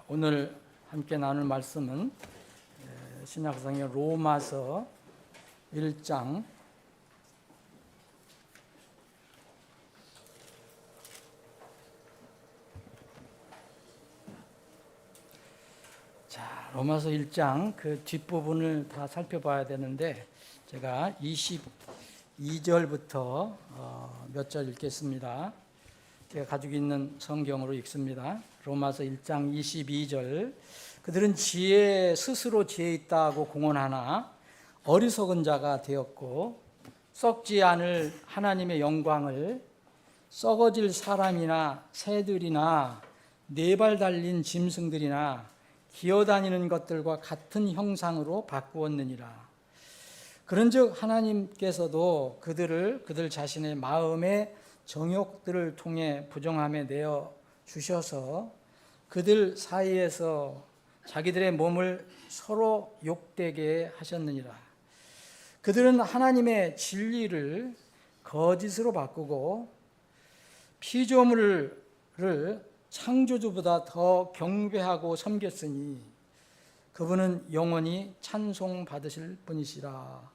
오늘 함께 나눌 말씀은 신약성경 로마서 1장 1장 그 뒷부분을 다 살펴봐야 되는데 제가 22절부터 몇 절 읽겠습니다. 제가 가지고 있는 성경으로 읽습니다. 로마서 1장 22절. 그들은 스스로 지혜 있다고 공언하나 어리석은 자가 되었고 썩지 않을 하나님의 영광을 썩어질 사람이나 새들이나 네 발 달린 짐승들이나 기어다니는 것들과 같은 형상으로 바꾸었느니라. 그런즉 하나님께서도 그들 자신의 마음의 정욕들을 통해 부정함에 내어 주셔서 그들 사이에서 자기들의 몸을 서로 욕되게 하셨느니라. 그들은 하나님의 진리를 거짓으로 바꾸고 피조물을 창조주보다 더 경배하고 섬겼으니 그분은 영원히 찬송받으실 분이시라.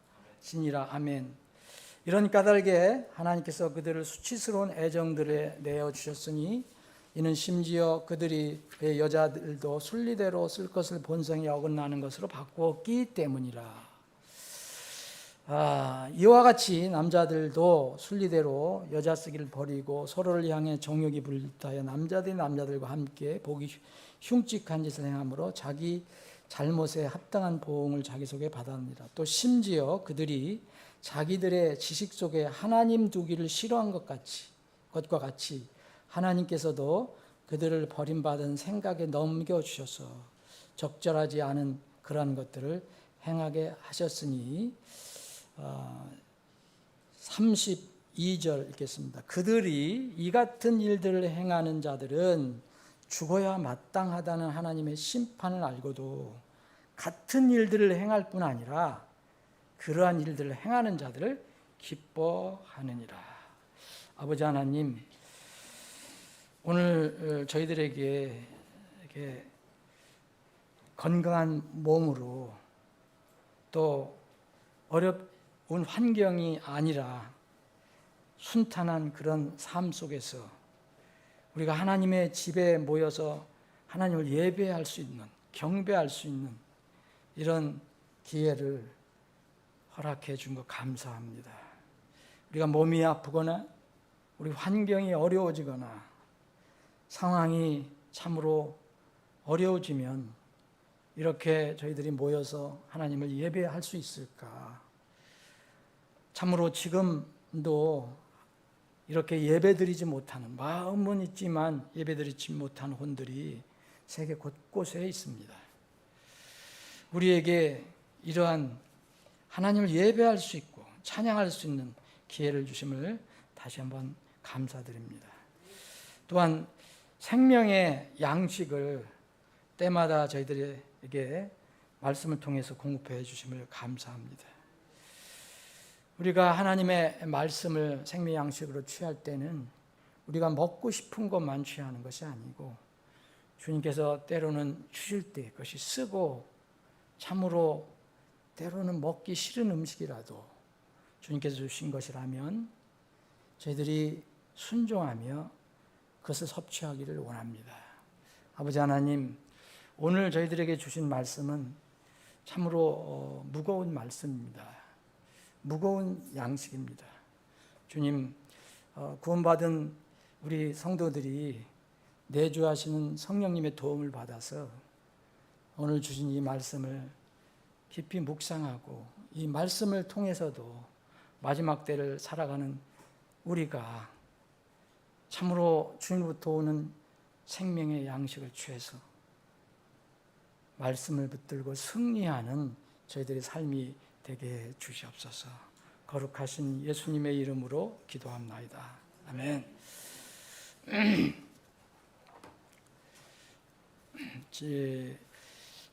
아멘. 이런 까닭에 하나님께서 그들을 수치스러운 애정들에 내어주셨으니 이는 심지어 그들이 여자들도 순리대로 쓸 것을 본성에 어긋나는 것으로 바꾸었기 때문이라. 이와 같이 남자들도 순리대로 여자 쓰기를 버리고 서로를 향해 정욕이 불타하여 남자들이 남자들과 함께 보기 흉측한 짓을 행함으로 자기 잘못에 합당한 보응을 자기 속에 받았느니라. 또 심지어 그들이 자기들의 지식 속에 하나님 두기를 싫어한 것과 같이 하나님께서도 그들을 버림받은 생각에 넘겨주셔서 적절하지 않은 그러한 것들을 행하게 하셨으니 32절 읽겠습니다. 그들이 이 같은 일들을 행하는 자들은 죽어야 마땅하다는 하나님의 심판을 알고도 같은 일들을 행할 뿐 아니라 그러한 일들을 행하는 자들을 기뻐하느니라. 아버지 하나님, 오늘 저희들에게 이렇게 건강한 몸으로 또 어려운 환경이 아니라 순탄한 그런 삶 속에서 우리가 하나님의 집에 모여서 하나님을 예배할 수 있는, 경배할 수 있는 이런 기회를 허락해 준 것 감사합니다. 우리가 몸이 아프거나 우리 환경이 어려워지거나 상황이 참으로 어려워지면 이렇게 저희들이 모여서 하나님을 예배할 수 있을까? 참으로 지금도 이렇게 예배드리지 못하는, 마음은 있지만 예배드리지 못하는 혼들이 세계 곳곳에 있습니다. 우리에게 이러한 하나님을 예배할 수 있고 찬양할 수 있는 기회를 주심을 다시 한번 감사드립니다. 또한 생명의 양식을 때마다 저희들에게 말씀을 통해서 공급해 주심을 감사합니다. 우리가 하나님의 말씀을 생명 양식으로 취할 때는 우리가 먹고 싶은 것만 취하는 것이 아니고 주님께서 때로는 주실 때 그것이 쓰고 참으로 때로는 먹기 싫은 음식이라도 주님께서 주신 것이라면 저희들이 순종하며 그것을 섭취하기를 원합니다. 아버지 하나님, 오늘 저희들에게 주신 말씀은 참으로 무거운 말씀입니다. 무거운 양식입니다. 주님, 구원받은 우리 성도들이 내주하시는 성령님의 도움을 받아서 오늘 주신 이 말씀을 깊이 묵상하고 이 말씀을 통해서도 마지막 때를 살아가는 우리가 참으로 주님부터 오는 생명의 양식을 취해서 말씀을 붙들고 승리하는 저희들의 삶이 되게 해 주시옵소서. 거룩하신 예수님의 이름으로 기도합나이다. 아멘.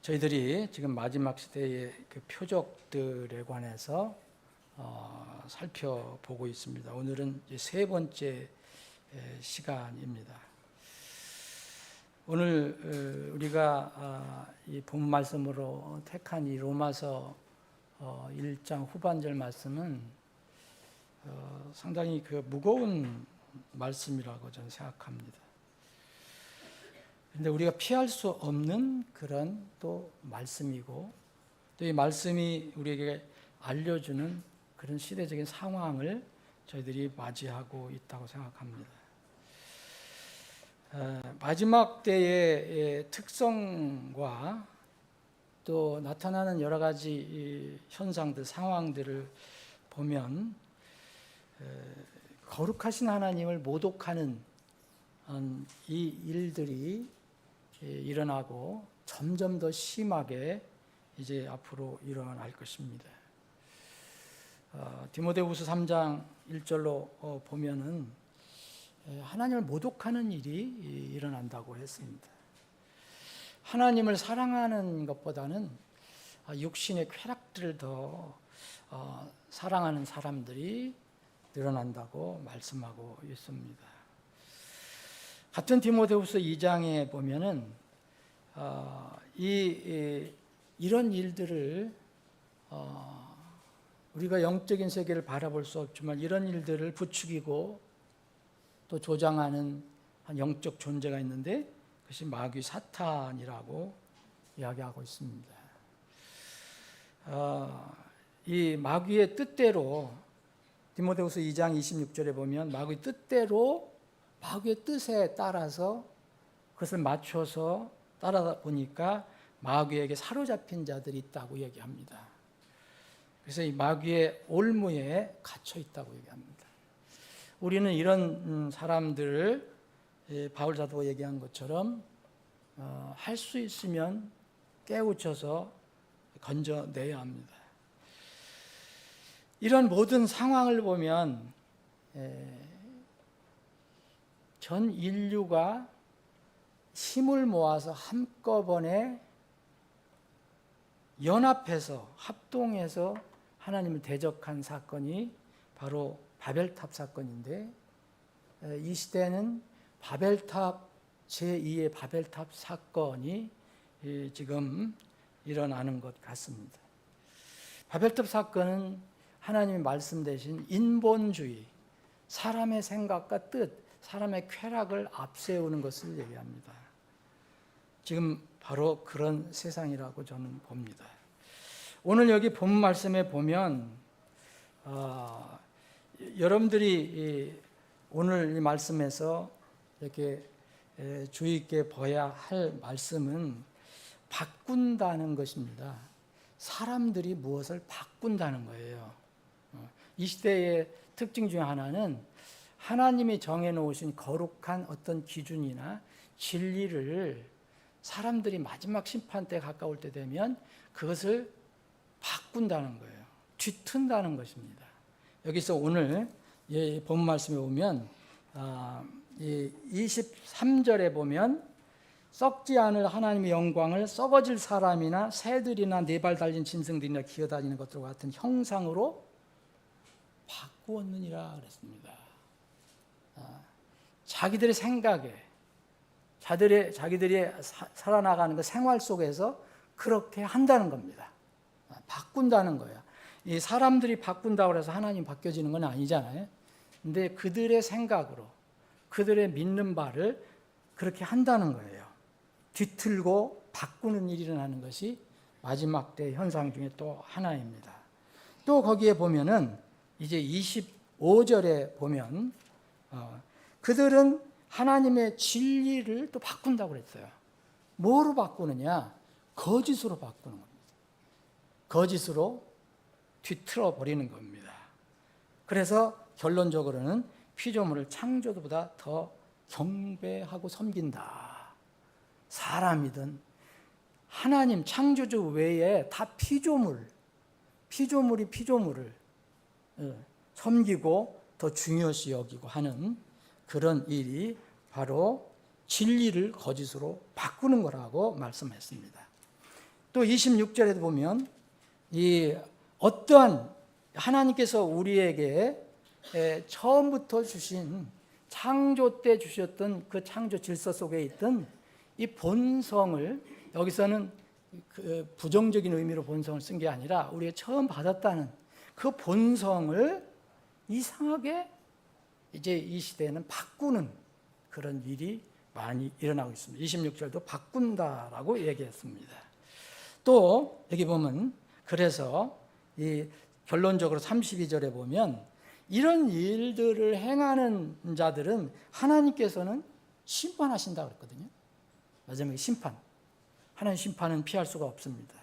저희들이 지금 마지막 시대의 그 표적들에 관해서 살펴보고 있습니다. 오늘은 이제 세 번째 시간입니다. 오늘 우리가 이 본 말씀으로 택한 이 로마서 1장 후반절 말씀은 상당히 그 무거운 말씀이라고 저는 생각합니다. 그런데 우리가 피할 수 없는 그런 또 말씀이고, 또 이 말씀이 우리에게 알려주는 그런 시대적인 상황을 저희들이 맞이하고 있다고 생각합니다. 마지막 때의 특성과 또 나타나는 여러 가지 현상들, 상황들을 보면 거룩하신 하나님을 모독하는 이 일들이 일어나고 점점 더 심하게 이제 앞으로 일어날 것입니다. 디모데후서 3장 1절로 보면은 하나님을 모독하는 일이 일어난다고 했습니다. 하나님을 사랑하는 것보다는 육신의 쾌락들을 더 사랑하는 사람들이 늘어난다고 말씀하고 있습니다. 같은 디모데후서 2장에 보면은 이런 일들을 우리가 영적인 세계를 바라볼 수 없지만 이런 일들을 부추기고 또 조장하는 한 영적 존재가 있는데 그것이 마귀 사탄이라고 이야기하고 있습니다. 이 마귀의 뜻대로 디모데후서 2장 26절에 보면 마귀의 뜻대로 마귀의 뜻에 따라서 그것을 맞춰서 따라다 보니까 마귀에게 사로잡힌 자들이 있다고 얘기합니다. 그래서 이 마귀의 올무에 갇혀 있다고 얘기합니다. 우리는 이런 사람들을 바울 사도가 얘기한 것처럼 할 수 있으면 깨우쳐서 건져내야 합니다. 이런 모든 상황을 보면 전 인류가 힘을 모아서 한꺼번에 연합해서 합동해서 하나님을 대적한 사건이 바로 바벨탑 사건인데, 이 시대는 바벨탑 제2의 바벨탑 사건이 지금 일어나는 것 같습니다. 바벨탑 사건은 하나님의 말씀 대신 인본주의, 사람의 생각과 뜻, 사람의 쾌락을 앞세우는 것을 얘기합니다. 지금 바로 그런 세상이라고 저는 봅니다. 오늘 여기 본 말씀에 보면 여러분들이 오늘 이 말씀에서 이렇게 주의 있게 봐야 할 말씀은 바꾼다는 것입니다. 사람들이 무엇을 바꾼다는 거예요. 이 시대의 특징 중 하나는 하나님이 정해놓으신 거룩한 어떤 기준이나 진리를 사람들이 마지막 심판 때 가까울 때 되면 그것을 바꾼다는 거예요. 뒤튼다는 것입니다. 여기서 오늘 본 말씀에 보면 23절에 보면 썩지 않을 하나님의 영광을 썩어질 사람이나 새들이나 네 발 달린 짐승들이나 기어다니는 것들과 같은 형상으로 바꾸었느니라 그랬습니다. 자기들의 생각에 자기들이 살아나가는 그 생활 속에서 그렇게 한다는 겁니다. 바꾼다는 거예요. 이 사람들이 바꾼다고 해서 하나님 바뀌어지는 건 아니잖아요. 근데 그들의 생각으로 그들의 믿는 바를 그렇게 한다는 거예요. 뒤틀고 바꾸는 일이 일어나는 것이 마지막 때 현상 중에 또 하나입니다. 또 거기에 보면은 이제 25절에 보면 그들은 하나님의 진리를 또 바꾼다고 그랬어요. 뭐로 바꾸느냐? 거짓으로 바꾸는 겁니다. 거짓으로 뒤틀어 버리는 겁니다. 그래서 결론적으로는 피조물을 창조주보다 더 경배하고 섬긴다. 사람이든 하나님 창조주 외에 다 피조물이 피조물을 섬기고 더 중요시 여기고 하는 그런 일이 바로 진리를 거짓으로 바꾸는 거라고 말씀했습니다. 또 26절에도 보면 이 어떠한 하나님께서 우리에게 처음부터 주신 창조 때 주셨던 그 창조 질서 속에 있던 이 본성을 여기서는 그 부정적인 의미로 본성을 쓴 게 아니라 우리가 처음 받았다는 그 본성을 이상하게 이제 이 시대에는 바꾸는 그런 일이 많이 일어나고 있습니다. 26절도 바꾼다라고 얘기했습니다. 또 여기 보면 그래서 이 결론적으로 32절에 보면 이런 일들을 행하는 자들은 하나님께서는 심판하신다고 그랬거든요. 마지막에 심판. 하나님 심판은 피할 수가 없습니다.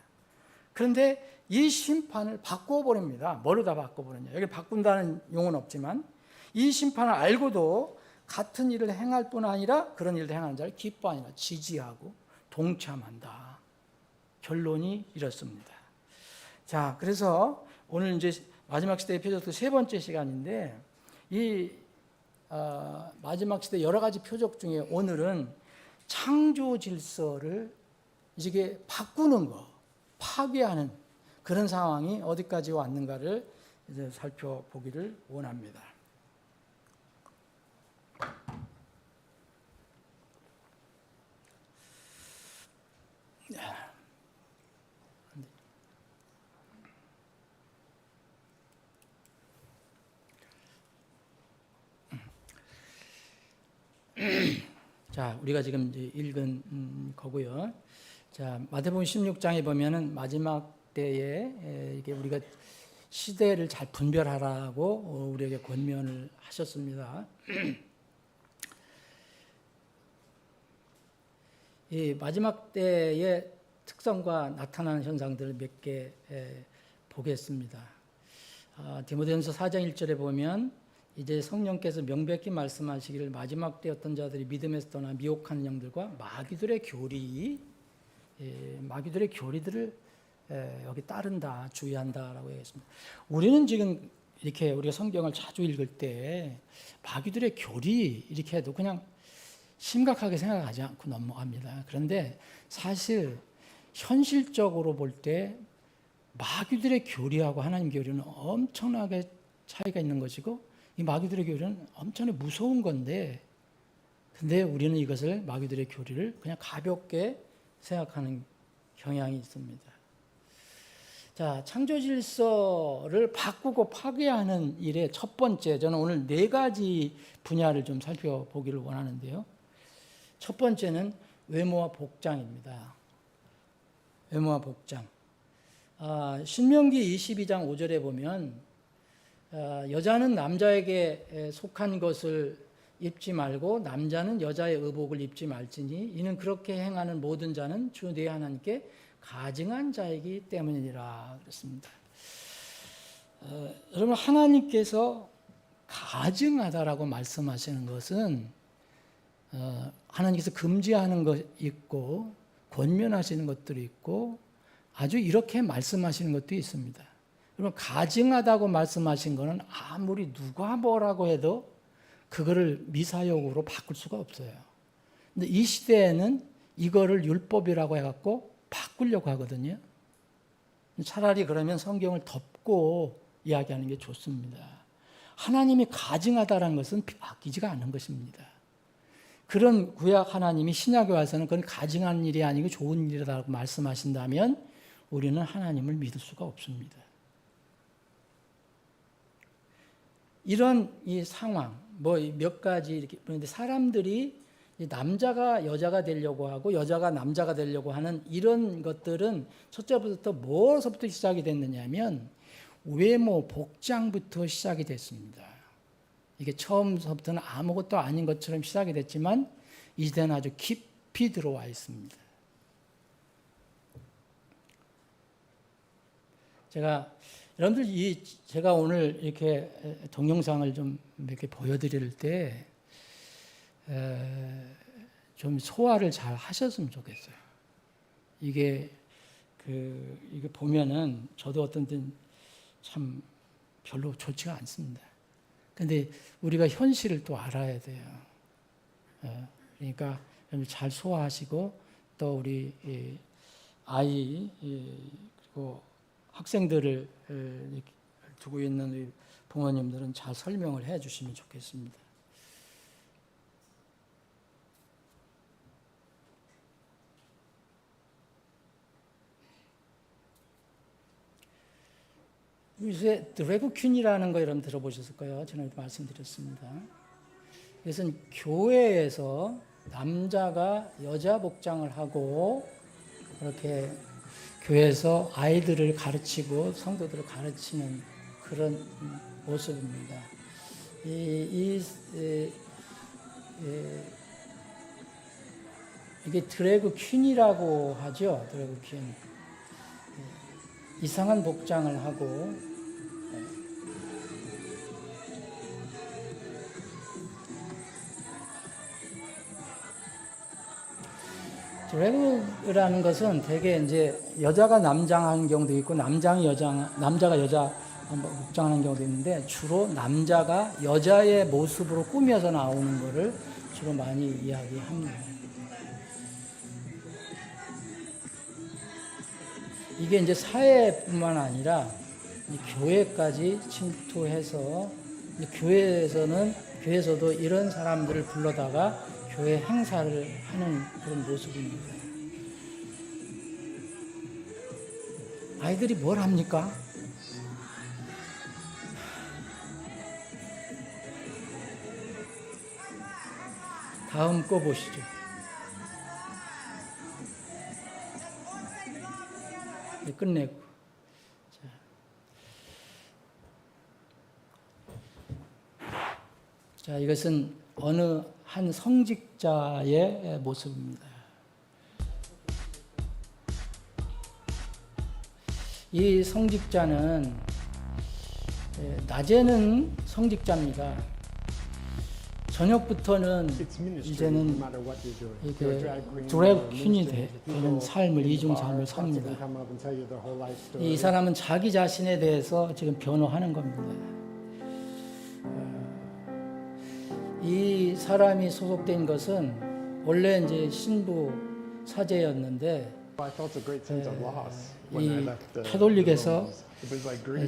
그런데 이 심판을 바꿔버립니다. 뭐로 다 바꿔버렸냐. 여기 바꾼다는 용어는 없지만 이 심판을 알고도 같은 일을 행할 뿐 아니라 그런 일을 행하는 자를 기뻐하니라 지지하고 동참한다. 결론이 이렇습니다. 자, 그래서 오늘 이제 마지막 시대의 표적도 세 번째 시간인데 이 마지막 시대 여러 가지 표적 중에 오늘은 창조 질서를 이게 바꾸는 거, 파괴하는 그런 상황이 어디까지 왔는가를 이제 살펴보기를 원합니다. 자, 우리가 지금 이제 읽은 거고요. 자, 마태복음 16장에 보면은 마지막 때에 이게 우리가 시대를 잘 분별하라고 우리에게 권면을 하셨습니다. 이 마지막 때의 특성과 나타나는 현상들을 몇 개 보겠습니다. 디모데전서 4장 1절에 보면 이제 성령께서 명백히 말씀하시기를 마지막 때 어떤 자들이 믿음에서 떠나 미혹하는 영들과 마귀들의 교리들을 여기 따른다, 주의한다라고 얘기했습니다. 우리는 지금 이렇게 우리가 성경을 자주 읽을 때 마귀들의 교리 이렇게 해도 그냥 심각하게 생각하지 않고 넘어갑니다. 그런데 사실 현실적으로 볼 때 마귀들의 교리하고 하나님 교리는 엄청나게 차이가 있는 것이고 이 마귀들의 교리는 엄청나게 무서운 건데 근데 우리는 이것을 마귀들의 교리를 그냥 가볍게 생각하는 경향이 있습니다. 자, 창조 질서를 바꾸고 파괴하는 일의 첫 번째, 저는 오늘 네 가지 분야를 좀 살펴보기를 원하는데요. 첫 번째는 외모와 복장입니다. 외모와 복장. 신명기 22장 5절에 보면 여자는 남자에게 속한 것을 입지 말고 남자는 여자의 의복을 입지 말지니 이는 그렇게 행하는 모든 자는 주 네 하나님께 가증한 자이기 때문이라 그랬습니다. 여러분 하나님께서 가증하다라고 말씀하시는 것은 하나님께서 금지하는 것 있고 권면하시는 것들이 있고 아주 이렇게 말씀하시는 것도 있습니다. 그러면 가증하다고 말씀하신 것은 아무리 누가 뭐라고 해도 그거를 미사역으로 바꿀 수가 없어요. 근데 이 시대에는 이거를 율법이라고 해갖고 바꾸려고 하거든요. 차라리 그러면 성경을 덮고 이야기하는 게 좋습니다. 하나님이 가증하다는 것은 바뀌지가 않는 것입니다. 그런 구약 하나님이 신약에 와서는 그건 가증한 일이 아니고 좋은 일이라고 말씀하신다면 우리는 하나님을 믿을 수가 없습니다. 이런 이 상황, 뭐 몇 가지 이렇게 보는데 사람들이 남자가 여자가 되려고 하고 여자가 남자가 되려고 하는 이런 것들은 첫째부터 뭐서부터 시작이 됐느냐면 외모, 복장부터 시작이 됐습니다. 이게 처음서부터는 아무것도 아닌 것처럼 시작이 됐지만 이제는 아주 깊이 들어와 있습니다. 여러분들 제가 오늘 이렇게 동영상을 좀 이렇게 보여드릴 때 좀 소화를 잘 하셨으면 좋겠어요. 이게 보면은 저도 어떤 때는 참 별로 좋지가 않습니다. 근데 우리가 현실을 또 알아야 돼요. 그러니까 잘 소화하시고 또 우리 아이 그리고 학생들을 두고 있는 부모님들은 잘 설명을 해 주시면 좋겠습니다. 요새 드래그 퀸이라는 거 여러분 들어보셨을 거예요. 지난주에 말씀드렸습니다. 이것은 교회에서 남자가 여자 복장을 하고 그렇게 교회에서 아이들을 가르치고 성도들을 가르치는 그런 모습입니다. 이게 드래그 퀸이라고 하죠. 드래그 퀸. 이상한 복장을 하고 드래그라는 것은 되게 이제 여자가 남장하는 경우도 있고 남자가 여자 복장하는 경우도 있는데 주로 남자가 여자의 모습으로 꾸며서 나오는 것을 주로 많이 이야기합니다. 이게 이제 사회뿐만 아니라 교회까지 침투해서 교회에서도 이런 사람들을 불러다가 교회 행사를 하는 그런 모습입니다. 아이들이 뭘 합니까? 다음 거 보시죠. 끝내고. 자, 이것은 어느 한 성직자의 모습입니다. 이 성직자는 낮에는 성직자입니다. 저녁부터는 이제는 드래그 퀸이 되는 삶을 이중 삶을 삽니다. 이 사람은 자기 자신에 대해서 지금 변호하는 겁니다. 이 사람이 소속된 것은 원래 이제 신부 사제였는데 이 캐톨릭에서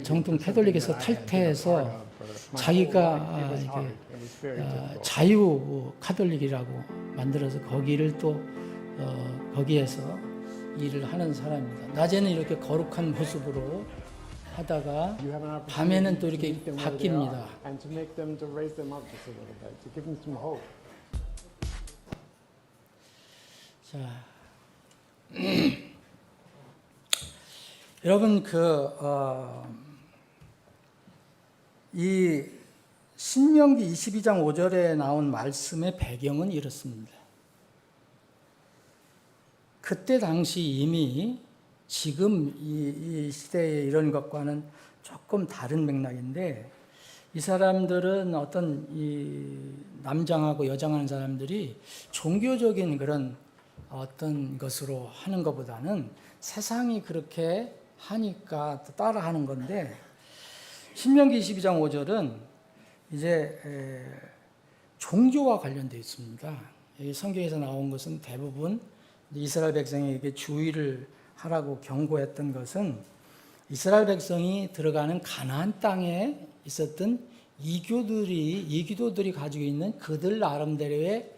정통 캐톨릭에서 탈퇴해서 자기가 자유 카톨릭이라고 만들어서 거기를 또 거기에서 일을 하는 사람입니다. 낮에는 이렇게 거룩한 모습으로 하다가 밤에는 또 이렇게 바뀝니다. 자, 여러분 이 신명기 22장 5절에 나온 말씀의 배경은 이렇습니다. 그때 당시 이미 지금 이 시대에 이런 것과는 조금 다른 맥락인데 이 사람들은 어떤 이 남장하고 여장하는 사람들이 종교적인 그런 어떤 것으로 하는 것보다는 세상이 그렇게 하니까 따라하는 건데 신명기 22장 5절은 이제 종교와 관련되어 있습니다. 여기 성경에서 나온 것은 대부분 이스라엘 백성에게 주의를 하라고 경고했던 것은 이스라엘 백성이 들어가는 가나안 땅에 있었던 이교도들이 가지고 있는 그들 나름대로의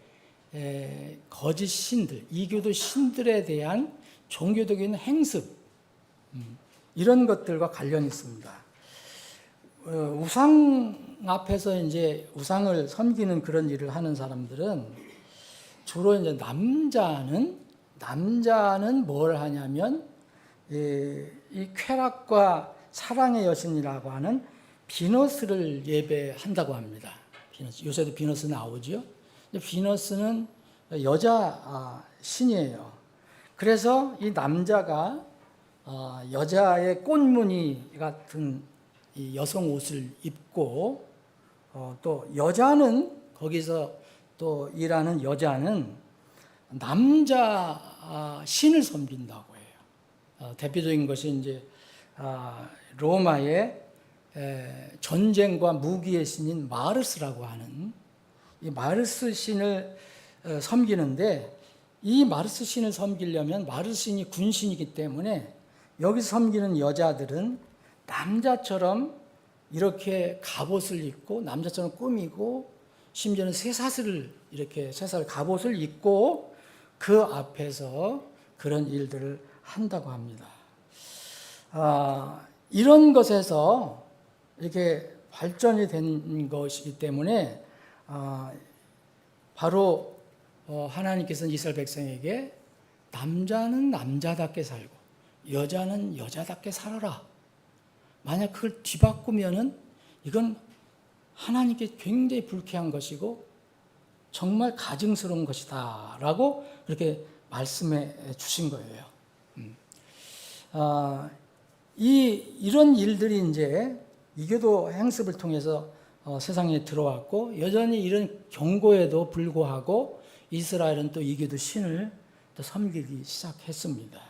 거짓 신들, 이교도 신들에 대한 종교적인 행습 이런 것들과 관련이 있습니다. 우상 앞에서 이제 우상을 섬기는 그런 일을 하는 사람들은 주로 이제 남자는 뭘 하냐면 이 쾌락과 사랑의 여신이라고 하는 비너스를 예배한다고 합니다. 비너스. 요새도 비너스 나오죠. 비너스는 여자 신이에요. 그래서 이 남자가 여자의 꽃무늬 같은 이 여성 옷을 입고 또 여자는 거기서 또 일하는 여자는 남자 신을 섬긴다고 해요. 대표적인 것이 이제 로마의 전쟁과 무기의 신인 마르스라고 하는 이 마르스 신을 섬기는데 이 마르스 신을 섬기려면 마르스 신이 군신이기 때문에 여기서 섬기는 여자들은 남자처럼 이렇게 갑옷을 입고 남자처럼 꾸미고 심지어는 쇠사슬 갑옷을 입고 그 앞에서 그런 일들을 한다고 합니다. 이런 것에서 이렇게 발전이 된 것이기 때문에 바로 하나님께서는 이스라엘 백성에게 남자는 남자답게 살고 여자는 여자답게 살아라. 만약 그걸 뒤바꾸면은 이건 하나님께 굉장히 불쾌한 것이고 정말 가증스러운 것이다 라고 그렇게 말씀해 주신 거예요. 이런 일들이 이제 이교도 행습을 통해서 세상에 들어왔고 여전히 이런 경고에도 불구하고 이스라엘은 또 이교도 신을 또 섬기기 시작했습니다.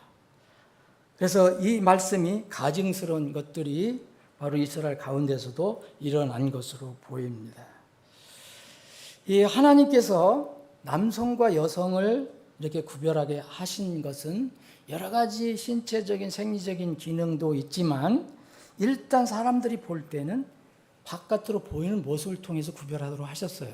그래서 이 말씀이 가증스러운 것들이 바로 이스라엘 가운데서도 일어난 것으로 보입니다. 이 하나님께서 남성과 여성을 이렇게 구별하게 하신 것은 여러 가지 신체적인 생리적인 기능도 있지만 일단 사람들이 볼 때는 바깥으로 보이는 모습을 통해서 구별하도록 하셨어요.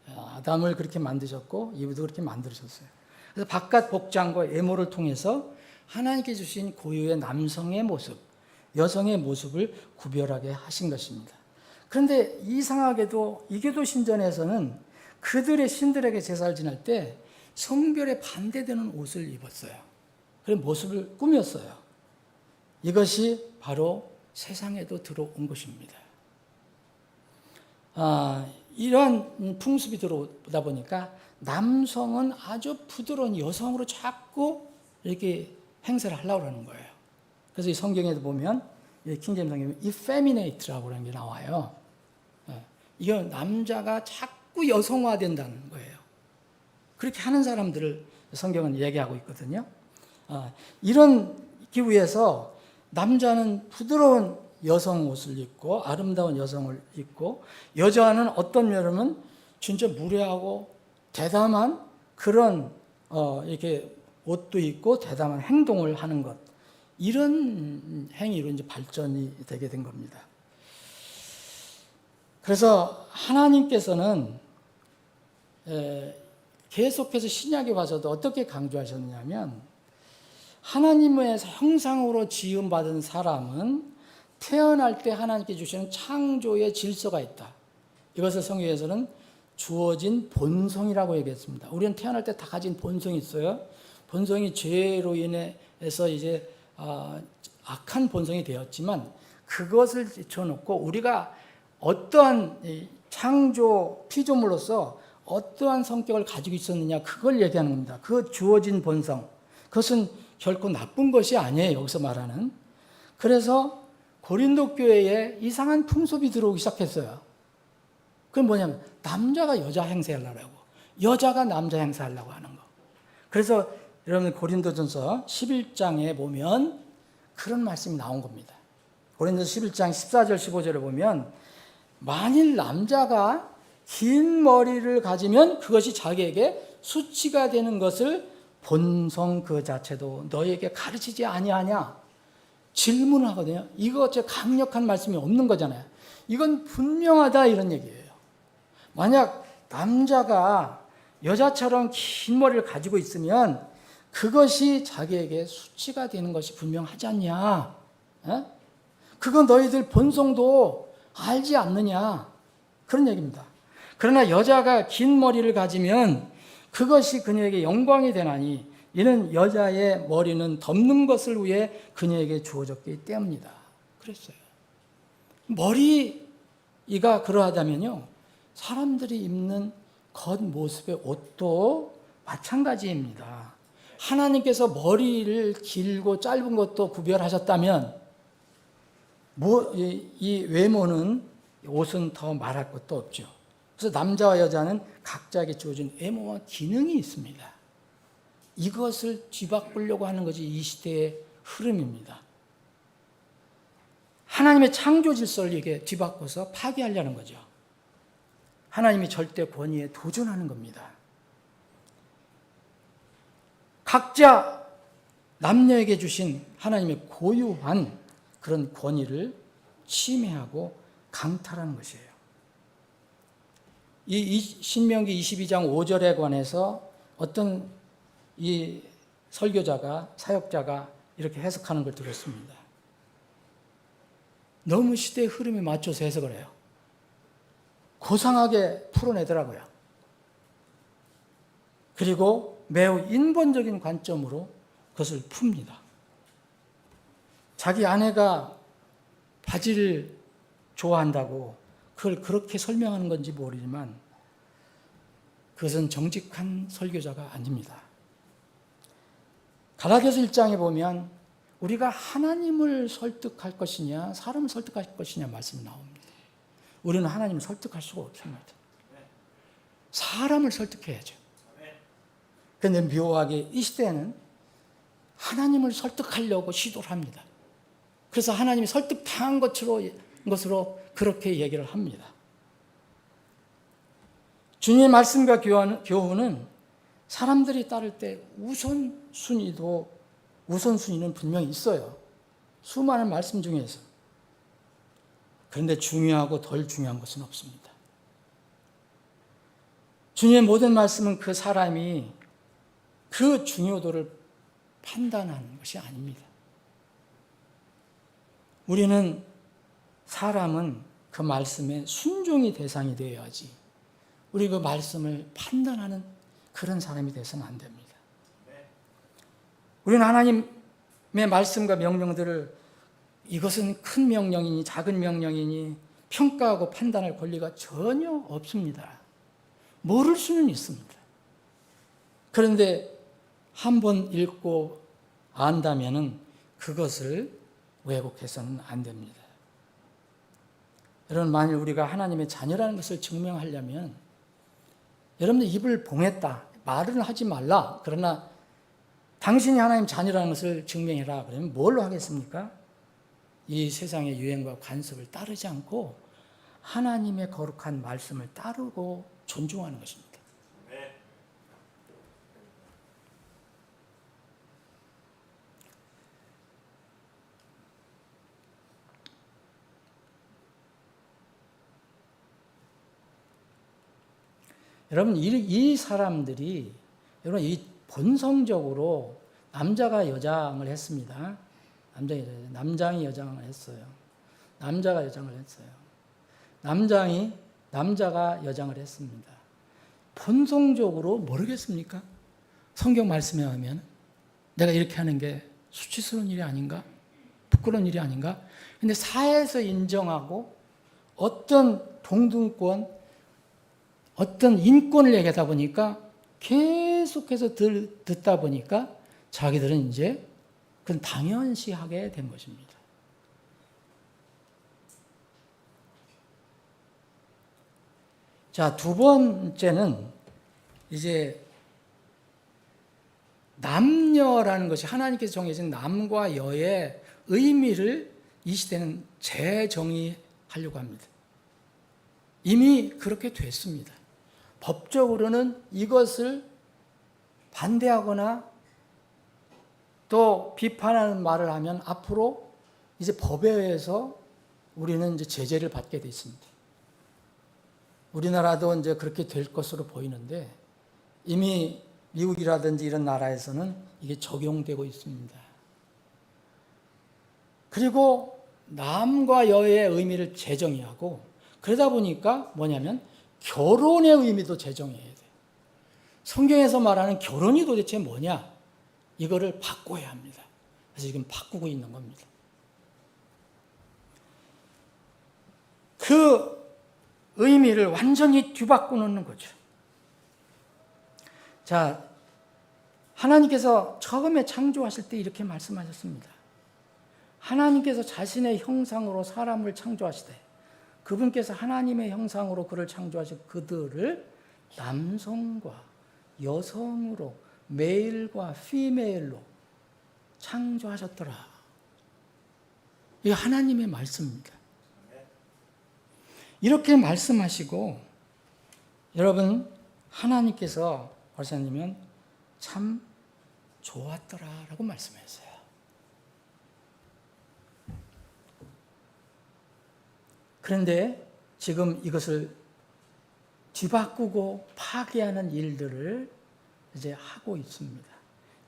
아담을 그렇게 만드셨고 이브도 그렇게 만드셨어요. 그래서 바깥 복장과 외모를 통해서 하나님께 주신 고유의 남성의 모습, 여성의 모습을 구별하게 하신 것입니다. 그런데 이상하게도 이교도 신전에서는 그들의 신들에게 제사를 지낼 때 성별에 반대되는 옷을 입었어요. 그래서 모습을 꾸몄어요. 이것이 바로 세상에도 들어온 것입니다. 이러한 풍습이 들어오다 보니까 남성은 아주 부드러운 여성으로 자꾸 이렇게 행세를 하려고 하는 거예요. 그래서 이 성경에도 보면 킹제임스 성경에 effeminate라고 하는 게 나와요. 이건 남자가 자꾸 여성화된다는 거예요. 그렇게 하는 사람들을 성경은 얘기하고 있거든요. 이런 기후에서 남자는 부드러운 여성 옷을 입고 아름다운 여성을 입고 여자는 어떤 면은 진짜 무례하고 대담한 그런 이렇게 옷도 입고 대담한 행동을 하는 것, 이런 행위로 이제 발전이 되게 된 겁니다. 그래서 하나님께서는 계속해서 신약에 와서도 어떻게 강조하셨냐면 하나님의 형상으로 지음받은 사람은 태어날 때 하나님께 주시는 창조의 질서가 있다. 이것을 성경에서는 주어진 본성이라고 얘기했습니다. 우리는 태어날 때 다 가진 본성이 있어요. 본성이 죄로 인해서 이제 악한 본성이 되었지만 그것을 제쳐놓고 우리가 어떠한 창조 피조물로서 어떠한 성격을 가지고 있었느냐, 그걸 얘기하는 겁니다. 그 주어진 본성, 그것은 결코 나쁜 것이 아니에요, 여기서 말하는. 그래서 고린도 교회에 이상한 풍습이 들어오기 시작했어요. 그건 뭐냐면 남자가 여자 행세하려고, 여자가 남자 행세하려고 하는 거. 그래서 여러분 고린도전서 11장에 보면 그런 말씀이 나온 겁니다. 고린도전서 11장 14절 15절에 보면 만일 남자가 긴 머리를 가지면 그것이 자기에게 수치가 되는 것을 본성 그 자체도 너에게 가르치지 아니하냐, 질문을 하거든요. 이거 저 강력한 말씀이 없는 거잖아요. 이건 분명하다 이런 얘기예요. 만약 남자가 여자처럼 긴 머리를 가지고 있으면 그것이 자기에게 수치가 되는 것이 분명하지 않냐? 그건 너희들 본성도 알지 않느냐? 그런 얘기입니다. 그러나 여자가 긴 머리를 가지면 그것이 그녀에게 영광이 되나니 이는 여자의 머리는 덮는 것을 위해 그녀에게 주어졌기 때문이다. 그랬어요. 머리가 그러하다면요, 사람들이 입는 겉모습의 옷도 마찬가지입니다. 하나님께서 머리를 길고 짧은 것도 구별하셨다면 이 외모는, 옷은 더 말할 것도 없죠. 그래서 남자와 여자는 각자에게 주어진 외모와 기능이 있습니다. 이것을 뒤바꾸려고 하는 것이 이 시대의 흐름입니다. 하나님의 창조 질서를 이게 뒤바꿔서 파괴하려는 거죠. 하나님의 절대 권위에 도전하는 겁니다. 각자 남녀에게 주신 하나님의 고유한 그런 권위를 침해하고 강탈하는 것이에요. 이 신명기 22장 5절에 관해서 어떤 이 설교자가, 사역자가 이렇게 해석하는 걸 들었습니다. 너무 시대의 흐름에 맞춰서 해석을 해요. 고상하게 풀어내더라고요. 그리고 매우 인본적인 관점으로 그것을 풉니다. 자기 아내가 바지를 좋아한다고 그걸 그렇게 설명하는 건지 모르지만 그것은 정직한 설교자가 아닙니다. 갈라디아서 1장에 보면 우리가 하나님을 설득할 것이냐 사람을 설득할 것이냐 말씀이 나옵니다. 우리는 하나님을 설득할 수가 없습니다. 사람을 설득해야죠. 그런데 묘하게 이 시대는 하나님을 설득하려고 시도를 합니다. 그래서 하나님이 설득당한 것으로 그렇게 얘기를 합니다. 주님의 말씀과 교훈은 사람들이 따를 때 우선순위는 분명히 있어요. 수많은 말씀 중에서. 그런데 중요하고 덜 중요한 것은 없습니다. 주님의 모든 말씀은 그 사람이 그 중요도를 판단하는 것이 아닙니다. 사람은 그 말씀에 순종이 대상이 되어야지 우리 그 말씀을 판단하는 그런 사람이 되어서는 안 됩니다. 우리는 하나님의 말씀과 명령들을 이것은 큰 명령이니 작은 명령이니 평가하고 판단할 권리가 전혀 없습니다. 모를 수는 있습니다. 그런데 한 번 읽고 안다면은 그것을 왜곡해서는 안 됩니다. 여러분, 만일 우리가 하나님의 자녀라는 것을 증명하려면 여러분들 입을 봉했다, 말은 하지 말라. 그러나 당신이 하나님 자녀라는 것을 증명해라. 그러면 뭘로 하겠습니까? 이 세상의 유행과 관습을 따르지 않고 하나님의 거룩한 말씀을 따르고 존중하는 것입니다. 여러분, 이 사람들이 여러분 이 본성적으로 남자가 여장을 했습니다. 남장이 여장을 했어요. 남자가 여장을 했어요. 남자가 여장을 했습니다. 본성적으로 모르겠습니까? 성경 말씀에 하면 내가 이렇게 하는 게 수치스러운 일이 아닌가? 부끄러운 일이 아닌가? 근데 사회에서 인정하고 어떤 동등권, 어떤 인권을 얘기하다 보니까 계속해서 듣다 보니까 자기들은 이제 그건 당연시하게 된 것입니다. 자, 두 번째는 이제 남녀라는 것이 하나님께서 정해진 남과 여의 의미를 이 시대는 재정의하려고 합니다. 이미 그렇게 됐습니다. 법적으로는 이것을 반대하거나 또 비판하는 말을 하면 앞으로 이제 법에 의해서 우리는 이제 제재를 받게 돼 있습니다. 우리나라도 이제 그렇게 될 것으로 보이는데 이미 미국이라든지 이런 나라에서는 이게 적용되고 있습니다. 그리고 남과 여의 의미를 재정의하고 그러다 보니까 뭐냐면 결혼의 의미도 재정해야 돼요. 성경에서 말하는 결혼이 도대체 뭐냐? 이거를 바꿔야 합니다. 그래서 지금 바꾸고 있는 겁니다. 그 의미를 완전히 뒤바꿔 놓는 거죠. 자, 하나님께서 처음에 창조하실 때 이렇게 말씀하셨습니다. 하나님께서 자신의 형상으로 사람을 창조하시되 그분께서 하나님의 형상으로 그를 창조하신 그들을 남성과 여성으로 메일과 피메일로 창조하셨더라. 이게 하나님의 말씀입니다. 이렇게 말씀하시고 여러분 하나님께서 벌사님은 참 좋았더라라고 말씀하셨어요. 그런데 지금 이것을 뒤바꾸고 파괴하는 일들을 이제 하고 있습니다.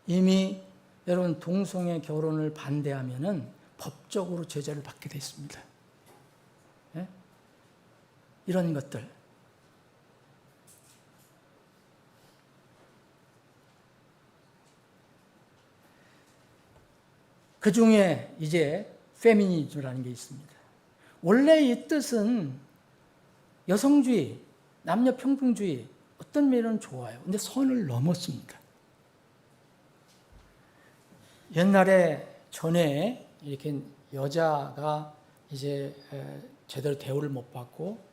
이미 여러분 동성애 결혼을 반대하면은 법적으로 제재를 받게 돼 있습니다. 이런 것들. 그 중에 이제 페미니즘이라는 게 있습니다. 원래 이 뜻은 여성주의, 남녀평등주의, 어떤 면은 좋아요. 근데 선을 넘었습니다. 옛날에 전에 이렇게 여자가 이제 제대로 대우를 못 받고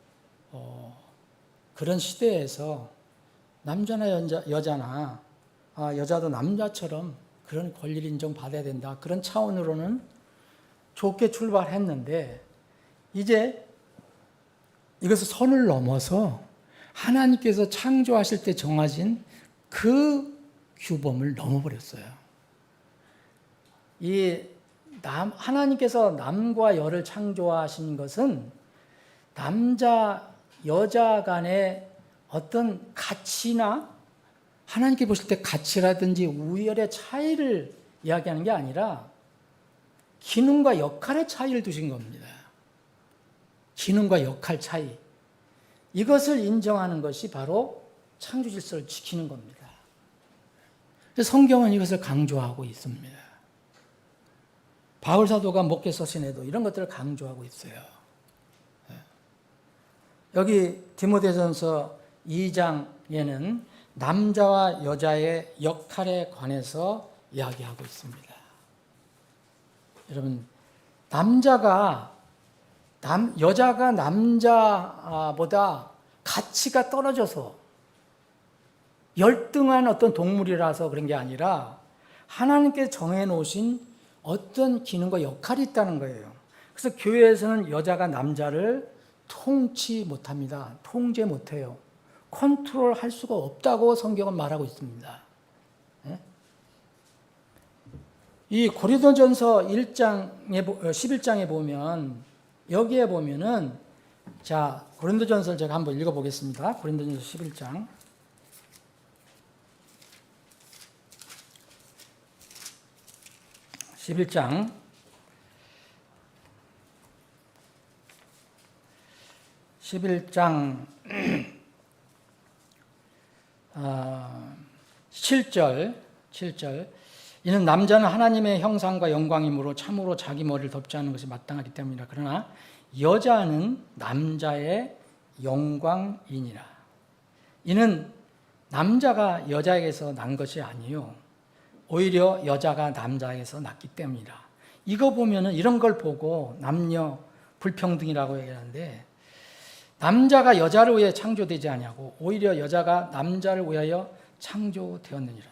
그런 시대에서 남자나 여자나 여자도 남자처럼 그런 권리를 인정받아야 된다. 그런 차원으로는 좋게 출발했는데 이제 이것을 선을 넘어서 하나님께서 창조하실 때 정하신 그 규범을 넘어버렸어요. 하나님께서 남과 여를 창조하신 것은 남자, 여자 간의 어떤 가치나 하나님께 보실 때 가치라든지 우열의 차이를 이야기하는 게 아니라 기능과 역할의 차이를 두신 겁니다. 기능과 역할 차이. 이것을 인정하는 것이 바로 창조 질서를 지키는 겁니다. 성경은 이것을 강조하고 있습니다. 바울 사도가 목회 서신에도 이런 것들을 강조하고 있어요. 여기 디모데전서 2장에는 남자와 여자의 역할에 관해서 이야기하고 있습니다. 여러분, 여자가 남자보다 가치가 떨어져서 열등한 어떤 동물이라서 그런 게 아니라 하나님께 정해놓으신 어떤 기능과 역할이 있다는 거예요. 그래서 교회에서는 여자가 남자를 통치 못합니다. 통제 못해요. 컨트롤할 수가 없다고 성경은 말하고 있습니다. 이 고린도전서 11장에 보면 여기에 보면은 자 고린도전서를 제가 한번 읽어보겠습니다. 고린도전서 11장 11장 7절 이는 남자는 하나님의 형상과 영광이므로 참으로 자기 머리를 덮지 않는 것이 마땅하기 때문이라. 그러나 여자는 남자의 영광이니라. 이는 남자가 여자에게서 난 것이 아니요 오히려 여자가 남자에게서 났기 때문이라. 이거 보면은 이런 걸 보고 남녀 불평등이라고 얘기하는데 남자가 여자를 위해 창조되지 아니하고 오히려 여자가 남자를 위하여 창조되었느니라.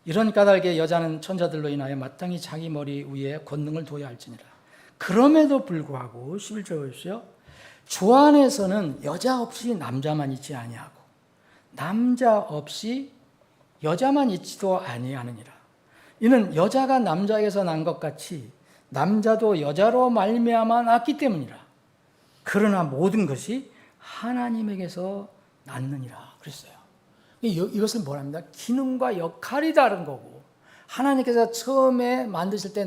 이런 까닭에 여자는 천사들로 인하여 마땅히 자기 머리 위에 권능을 둬야 할지니라. 그럼에도 불구하고 11절 보십시오. 주 안에서는 여자 없이 남자만 있지 아니하고 남자 없이 여자만 있지도 아니하느니라. 이는 여자가 남자에게서 난 것 같이 남자도 여자로 말미암아 났기 때문이라. 그러나 모든 것이 하나님에게서 났느니라 그랬어요. 이것은 뭐랍니까? 기능과 역할이 다른 거고 하나님께서 처음에 만드실 때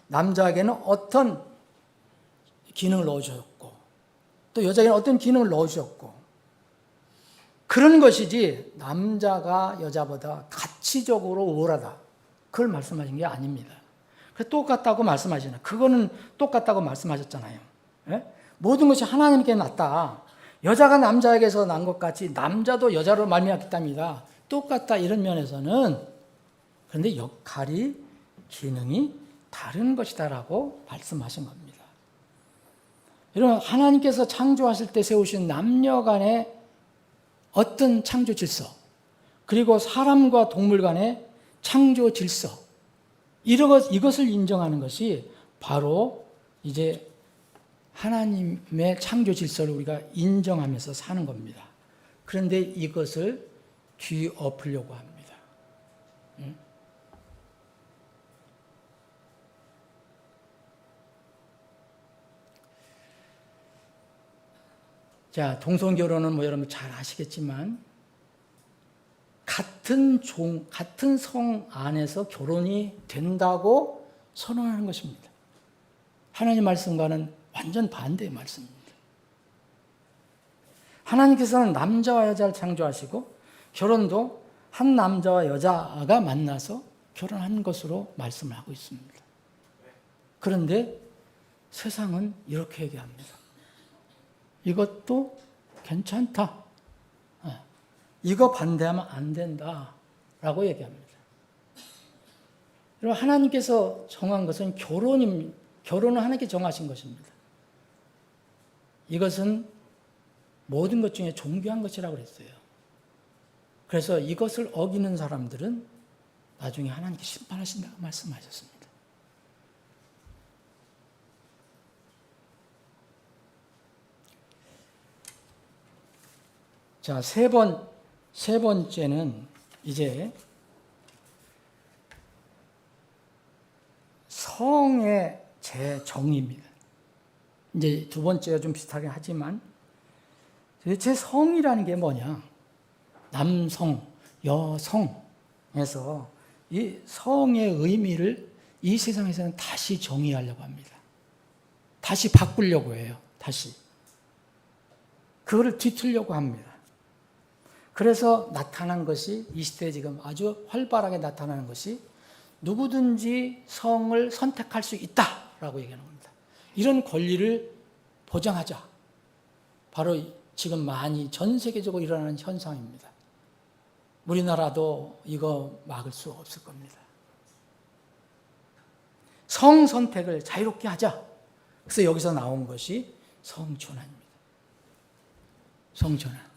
남자에게는 어떤 기능을 넣어주셨고 또 여자에게는 어떤 기능을 넣어주셨고 그런 것이지 남자가 여자보다 가치적으로 우월하다 그걸 말씀하신 게 아닙니다. 똑같다고 말씀하시나 그거는 똑같다고 말씀하셨잖아요. 예? 모든 것이 하나님께 났다. 여자가 남자에게서 난 것 같이 남자도 여자로 말미암았기 때문이다. 똑같다 이런 면에서는 그런데 역할이 기능이 다른 것이다라고 말씀하신 겁니다. 여러분 하나님께서 창조하실 때 세우신 남녀 간의 어떤 창조 질서 그리고 사람과 동물 간의 창조 질서 이것을 인정하는 것이 바로 이제 하나님의 창조 질서를 우리가 인정하면서 사는 겁니다. 그런데 이것을 뒤엎으려고 합니다. 자, 동성결혼은 뭐 여러분 잘 아시겠지만 같은 성 안에서 결혼이 된다고 선언하는 것입니다. 하나님 말씀과는 완전 반대의 말씀입니다. 하나님께서는 남자와 여자를 창조하시고 결혼도 한 남자와 여자가 만나서 결혼한 것으로 말씀을 하고 있습니다. 그런데 세상은 이렇게 얘기합니다. 이것도 괜찮다. 이거 반대하면 안 된다라고 얘기합니다. 여러분, 하나님께서 정한 것은 결혼은 하나님께 정하신 것입니다. 이것은 모든 것 중에 존귀한 것이라고 그랬어요. 그래서 이것을 어기는 사람들은 나중에 하나님께 심판하신다고 말씀하셨습니다. 자, 세 번째는 이제 성의 재정의입니다. 이제 두 번째가 좀 비슷하긴 하지만 도대체 성이라는 게 뭐냐? 남성, 여성에서 이 성의 의미를 이 세상에서는 다시 정의하려고 합니다. 다시 바꾸려고 해요. 다시. 그거를 뒤틀려고 합니다. 그래서 나타난 것이 이 시대에 지금 아주 활발하게 나타나는 것이 누구든지 성을 선택할 수 있다라고 얘기하는 겁니다. 이런 권리를 보장하자. 바로 지금 많이 전 세계적으로 일어나는 현상입니다. 우리나라도 이거 막을 수 없을 겁니다. 성 선택을 자유롭게 하자. 그래서 여기서 나온 것이 성전환입니다. 성전환.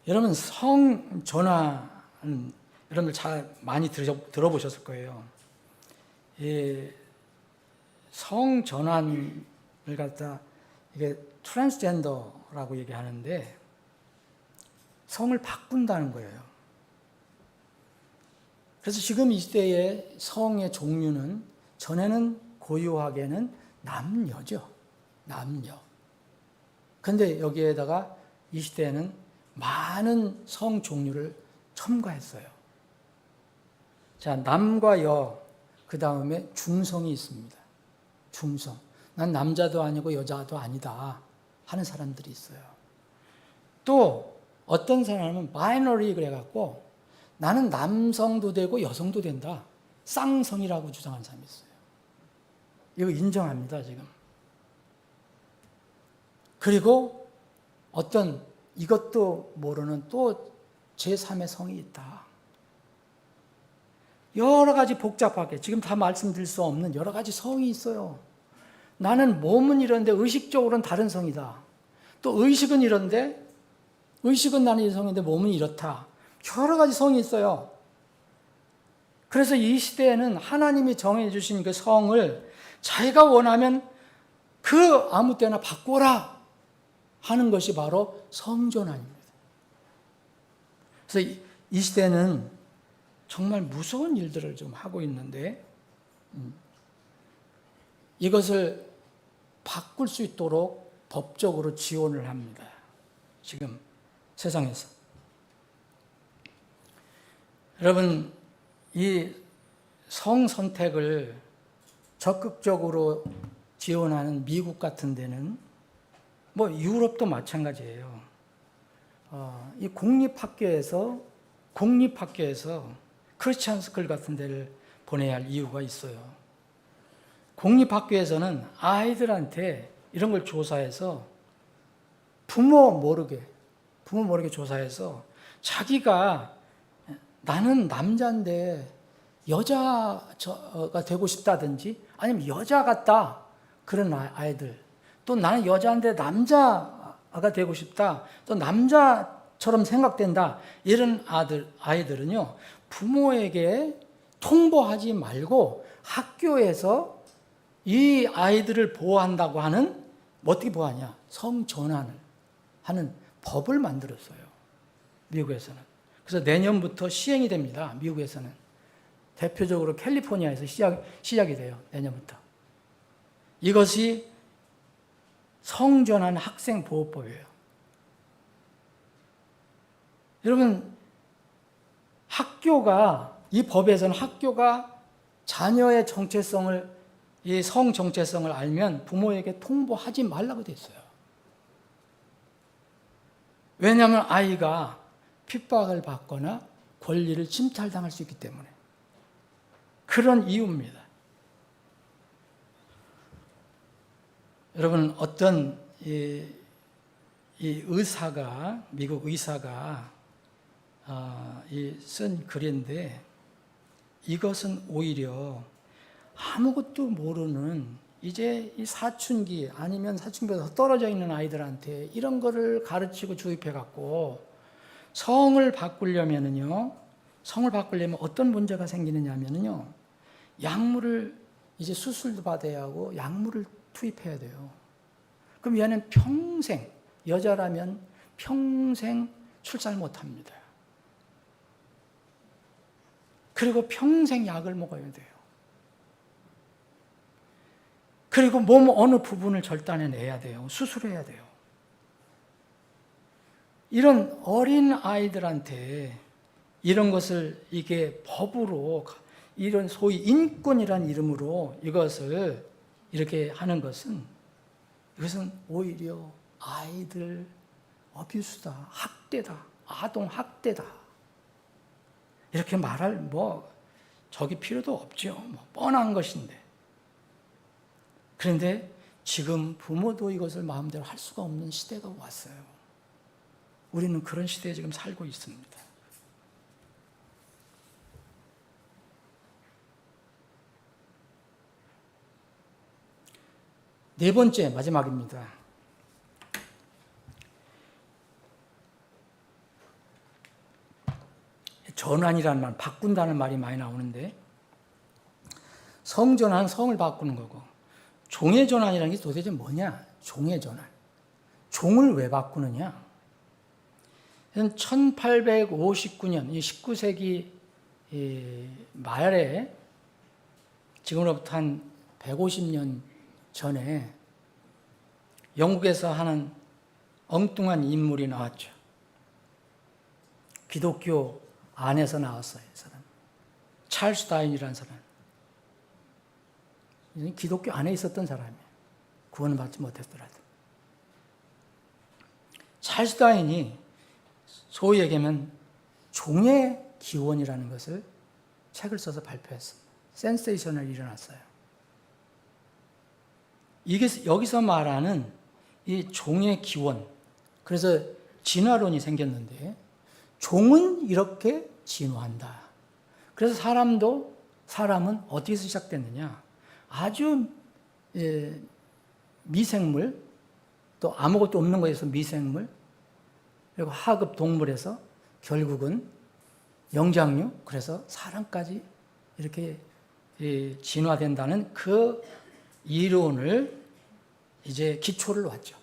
여러분, 성전환은 여러분들 잘 많이 들어보셨을 거예요. 성전환을 갖다 이게 트랜스젠더라고 얘기하는데 성을 바꾼다는 거예요. 그래서 지금 이 시대의 성의 종류는 전에는 고유하게는 남녀죠. 남녀. 그런데 여기에다가 이 시대에는 많은 성 종류를 첨가했어요. 자, 남과 여, 그 다음에 중성이 있습니다. 중성. 난 남자도 아니고 여자도 아니다 하는 사람들이 있어요. 또 어떤 사람은 바이너리 그래갖고 나는 남성도 되고 여성도 된다. 쌍성이라고 주장하는 사람이 있어요. 이거 인정합니다, 지금. 그리고 어떤 이것도 모르는 또 제3의 성이 있다. 여러 가지 복잡하게 지금 다 말씀드릴 수 없는 여러 가지 성이 있어요. 나는 몸은 이런데 의식적으로는 다른 성이다. 또 의식은 이런데 의식은 나는 이 성인데 몸은 이렇다. 여러 가지 성이 있어요. 그래서 이 시대에는 하나님이 정해 주신 그 성을 자기가 원하면 그 아무 때나 바꿔라 하는 것이 바로 성전환입니다. 그래서 이 시대는 정말 무서운 일들을 좀 하고 있는데 이것을 바꿀 수 있도록 법적으로 지원을 합니다. 지금 세상에서. 여러분, 이 성선택을 적극적으로 지원하는 미국 같은 데는 뭐 유럽도 마찬가지예요. 이 공립학교에서 크리스찬 스쿨 같은 데를 보내야 할 이유가 있어요. 공립학교에서는 아이들한테 이런 걸 조사해서 부모 모르게 조사해서 자기가 나는 남자인데 여자가 되고 싶다든지 아니면 여자 같다 그런 아이들, 또 나는 여자인데 남자가 되고 싶다, 또 남자처럼 생각된다, 이런 아이들은요 부모에게 통보하지 말고 학교에서 이 아이들을 보호한다고 하는, 어떻게 보호하냐, 성전환을 하는 법을 만들었어요, 미국에서는. 그래서 내년부터 시행이 됩니다. 미국에서는 대표적으로 캘리포니아에서 시작이 돼요. 내년부터. 이것이 성전환 학생보호법이에요. 여러분, 학교가 이 법에서는 학교가 자녀의 정체성을, 이 성 정체성을 알면 부모에게 통보하지 말라고 돼 있어요. 왜냐하면 아이가 핍박을 받거나 권리를 침탈당할 수 있기 때문에. 그런 이유입니다. 여러분, 어떤 이 의사가, 미국 의사가 쓴 글인데, 이것은 오히려 아무것도 모르는 이제 이 사춘기 아니면 사춘기보다 더 떨어져 있는 아이들한테 이런 거를 가르치고 주입해 갖고 성을 바꾸려면 어떤 문제가 생기느냐면요, 약물을 이제 수술도 받아야 하고 약물을 투입해야 돼요. 그럼 얘는 평생, 여자라면 평생 출산을 못 합니다. 그리고 평생 약을 먹어야 돼요. 그리고 몸 어느 부분을 절단해내야 돼요. 수술해야 돼요. 이런 어린 아이들한테 이런 것을 이게 법으로, 이런 소위 인권이라는 이름으로 이것을 이렇게 하는 것은, 이것은 오히려 아이들 어뷰스다, 학대다, 아동 학대다, 이렇게 말할 저기 필요도 없죠. 뻔한 것인데. 그런데 지금 부모도 이것을 마음대로 할 수가 없는 시대가 왔어요. 우리는 그런 시대에 지금 살고 있습니다. 네 번째, 마지막입니다. 전환이라는 말, 바꾼다는 말이 많이 나오는데, 성전환은 성을 바꾸는 거고, 종의 전환이라는 게 도대체 뭐냐? 종의 전환. 종을 왜 바꾸느냐? 1859년, 19세기 말에, 지금으로부터 한 150년 전에 영국에서 하는 엉뚱한 인물이 나왔죠. 기독교 안에서 나왔어요, 이 사람. 찰스 다윈이라는 사람. 기독교 안에 있었던 사람이에요. 구원을 받지 못했더라도. 찰스 다윈이 소위 얘기하면 종의 기원이라는 것을 책을 써서 발표했습니다. 센세이션을 일어났어요. 이게 여기서 말하는 이 종의 기원, 그래서 진화론이 생겼는데, 종은 이렇게 진화한다. 그래서 사람은 어디서 시작됐느냐? 아주 미생물, 또 아무것도 없는 것에서 미생물, 그리고 하급 동물에서 결국은 영장류, 그래서 사람까지 이렇게 진화된다는 그 이론을 이제 기초를 놨죠.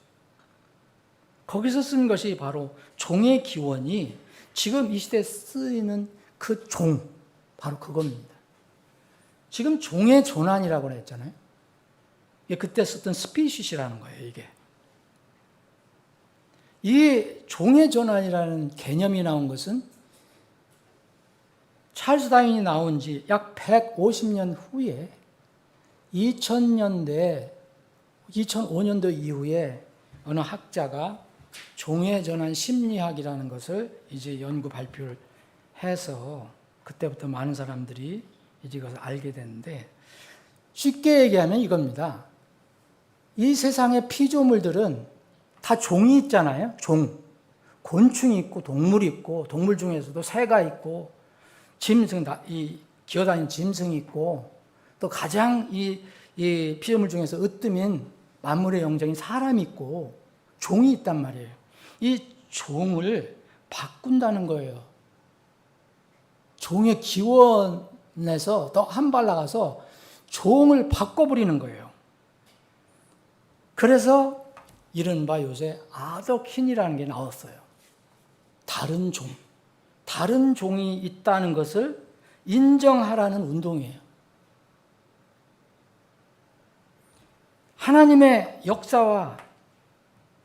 거기서 쓴 것이 바로 종의 기원이 지금 이 시대에 쓰이는 그 종, 바로 그겁니다. 지금 종의 전환이라고 했잖아요. 이게 그때 썼던 스피시스라는 거예요, 이게. 이 종의 전환이라는 개념이 나온 것은 찰스 다윈이 나온 지 약 150년 후에 2005년도 이후에 어느 학자가 종의 전환 심리학이라는 것을 이제 연구 발표를 해서 그때부터 많은 사람들이 이제 이것을 알게 됐는데, 쉽게 얘기하면 이겁니다. 이 세상의 피조물들은 다 종이 있잖아요. 종. 곤충이 있고 동물이 있고, 동물 중에서도 새가 있고, 짐승, 기어다니는 짐승이 있고, 또 가장 이 피조물 중에서 으뜸인 만물의 영장인 사람이 있고, 종이 있단 말이에요. 이 종을 바꾼다는 거예요. 종의 기원에서 더 한 발 나가서 종을 바꿔버리는 거예요. 그래서 이른바 요새 아더킨이라는 게 나왔어요. 다른 종이 있다는 것을 인정하라는 운동이에요. 하나님의 역사와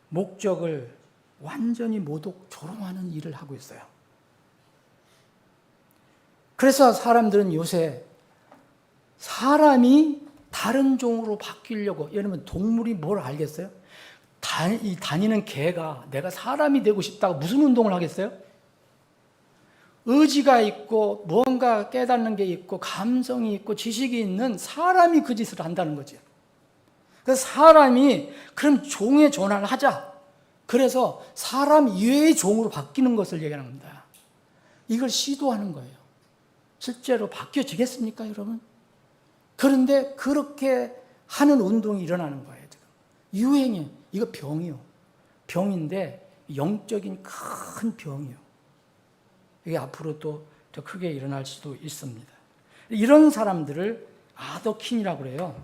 목적을 완전히 모독 조롱하는 일을 하고 있어요. 그래서 사람들은 요새 사람이 다른 종으로 바뀌려고, 여러분 동물이 뭘 알겠어요? 다니는 개가 내가 사람이 되고 싶다고 무슨 운동을 하겠어요? 의지가 있고 무언가 깨닫는 게 있고 감성이 있고 지식이 있는 사람이 그 짓을 한다는 거죠. 그래서 사람이 그럼 종의 전환을 하자. 그래서 사람 이외의 종으로 바뀌는 것을 얘기하는 겁니다. 이걸 시도하는 거예요. 실제로 바뀌어지겠습니까, 여러분? 그런데 그렇게 하는 운동이 일어나는 거예요, 지금. 유행이에요. 이거 병이요. 병인데 영적인 큰 병이요. 이게 앞으로 또 더 크게 일어날 수도 있습니다. 이런 사람들을 아더킨이라고 그래요.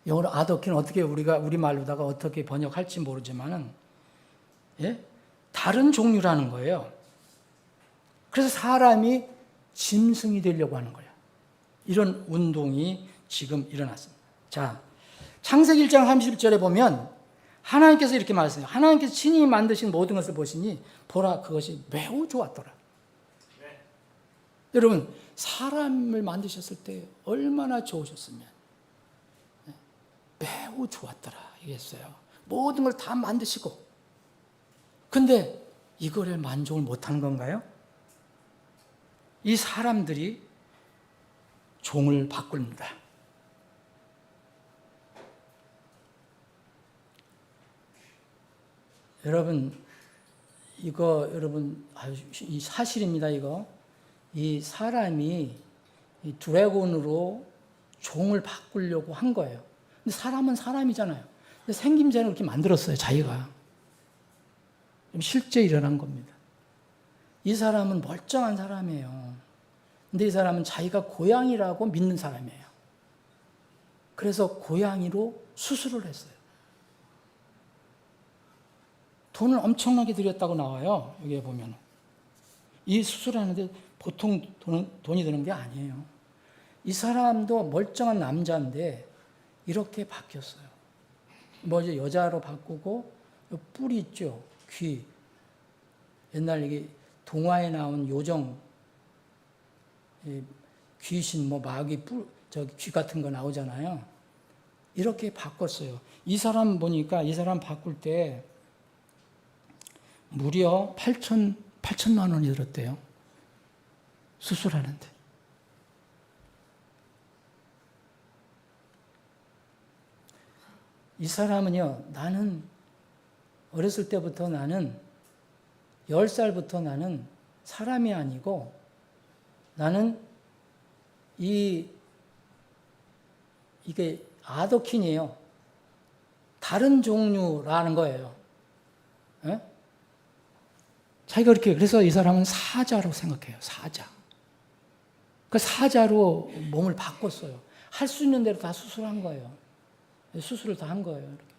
영어로 아더킨 어떻게 우리가 우리말로다가 어떻게 번역할지 모르지만은, 예? 다른 종류라는 거예요. 그래서 사람이 짐승이 되려고 하는 거예요. 이런 운동이 지금 일어났습니다. 자, 창세기 1장 31절에 보면 하나님께서 이렇게 말했어요. 하나님께서 친히 만드신 모든 것을 보시니 보라 그것이 매우 좋았더라. 네. 여러분, 사람을 만드셨을 때 얼마나 좋으셨으면 매우 좋았더라 이랬어요. 모든 걸 다 만드시고. 근데 이거를 만족을 못한 건가요? 이 사람들이 종을 바꿉니다. 여러분, 이 사실입니다, 이거. 이 사람이 이 드래곤으로 종을 바꾸려고 한 거예요. 근데 사람은 사람이잖아요. 근데 생김새는 그렇게 만들었어요, 자기가. 실제 일어난 겁니다. 이 사람은 멀쩡한 사람이에요. 근데 이 사람은 자기가 고양이라고 믿는 사람이에요. 그래서 고양이로 수술을 했어요. 돈을 엄청나게 들였다고 나와요. 여기에 보면. 이 수술하는데 보통 돈이 드는 게 아니에요. 이 사람도 멀쩡한 남자인데 이렇게 바뀌었어요. 이제 여자로 바꾸고, 뿔이 있죠. 귀. 옛날 이게 동화에 나온 요정, 귀신, 마귀 귀 같은 거 나오잖아요. 이렇게 바꿨어요. 이 사람 보니까 이 사람 바꿀 때 무려 8천만 원이 들었대요. 수술하는데. 이 사람은요, 나는 어렸을 때부터 나는 10살부터 나는 사람이 아니고 나는 이게 아더킨이에요. 다른 종류라는 거예요. 에? 자기가 그래서 이 사람은 사자로 생각해요. 사자. 그 사자로 몸을 바꿨어요. 할 수 있는 대로 다 수술한 거예요. 수술을 다 한 거예요. 이렇게.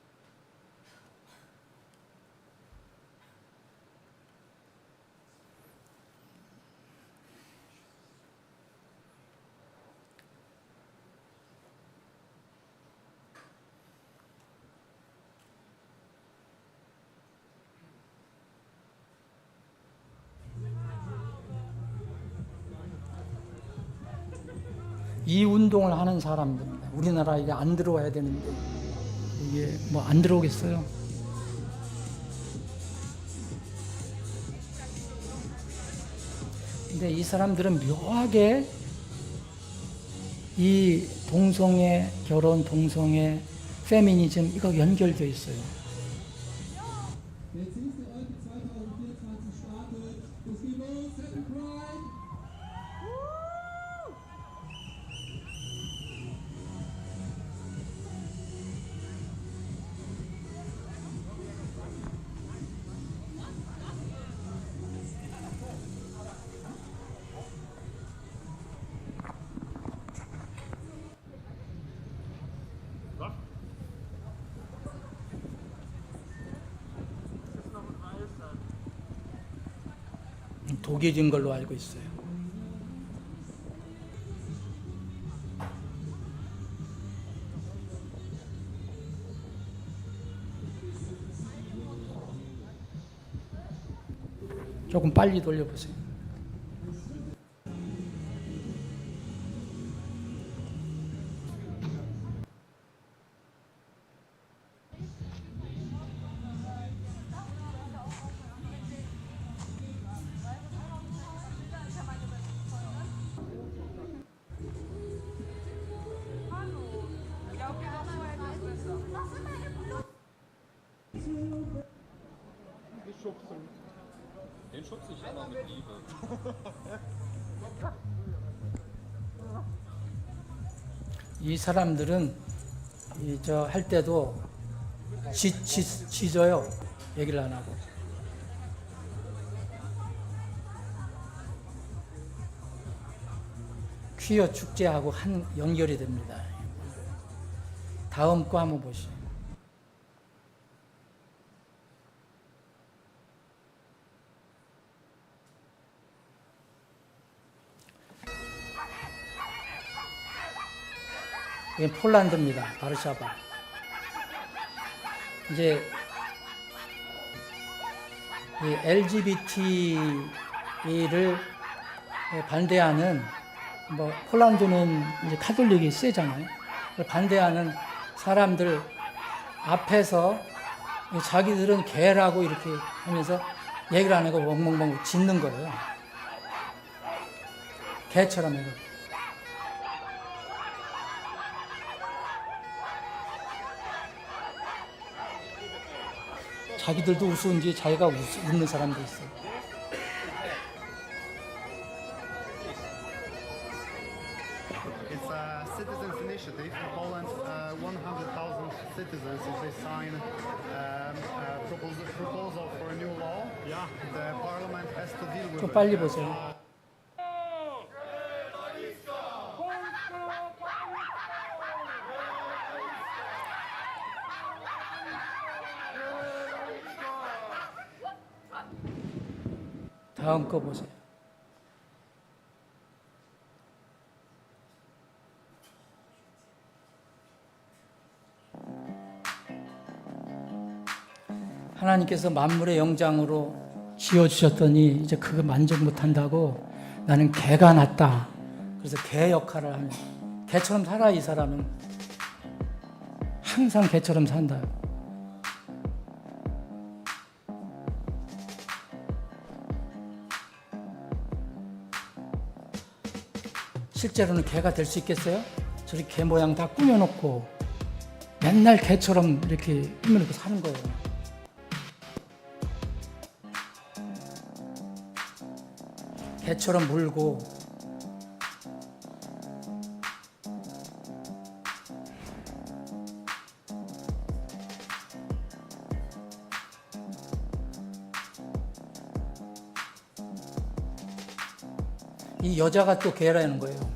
이 운동을 하는 사람들입니다. 우리나라 이게 안 들어와야 되는데 이게 안 들어오겠어요. 근데 이 사람들은 묘하게 이 동성애, 결혼, 동성애, 페미니즘 이거 연결되어 있어요. 독일인 걸로 알고 있어요. 조금 빨리 돌려보세요. schubsen. Den schubse ich immer mit Liebe. 이 사람들은 저 할 때도 짖어요. 얘기를 안 하고. 퀴어 축제하고 연결이 됩니다. 다음 거 한번 보시죠. 이게 폴란드입니다. 바르샤바. 이제 이 LGBT를 반대하는 폴란드는 이제 카톨릭이 세잖아요. 반대하는 사람들 앞에서 자기들은 개라고 이렇게 하면서 얘기를 안 하고 멍멍멍 짖는 거예요. 개처럼 해서. 자기들도 우스운지 자기가 웃는 사람도 있어요. It's a citizens' initiative in Poland. 100,000 citizens, if they sign a proposal for a new law, the parliament has to deal with 좀 it. 빨리 보세요. 다음 거 보세요. 하나님께서 만물의 영장으로 지어주셨더니 이제 그거 만족 못한다고 나는 개가 낫다. 그래서 개 역할을 하면 개처럼 살아. 이 사람은 항상 개처럼 산다. 실제로는 개가 될 수 있겠어요? 저렇게 개 모양 다 꾸며놓고 맨날 개처럼 이렇게 꾸며놓고 사는 거예요. 개처럼 물고 이 여자가 또 개라는 거예요.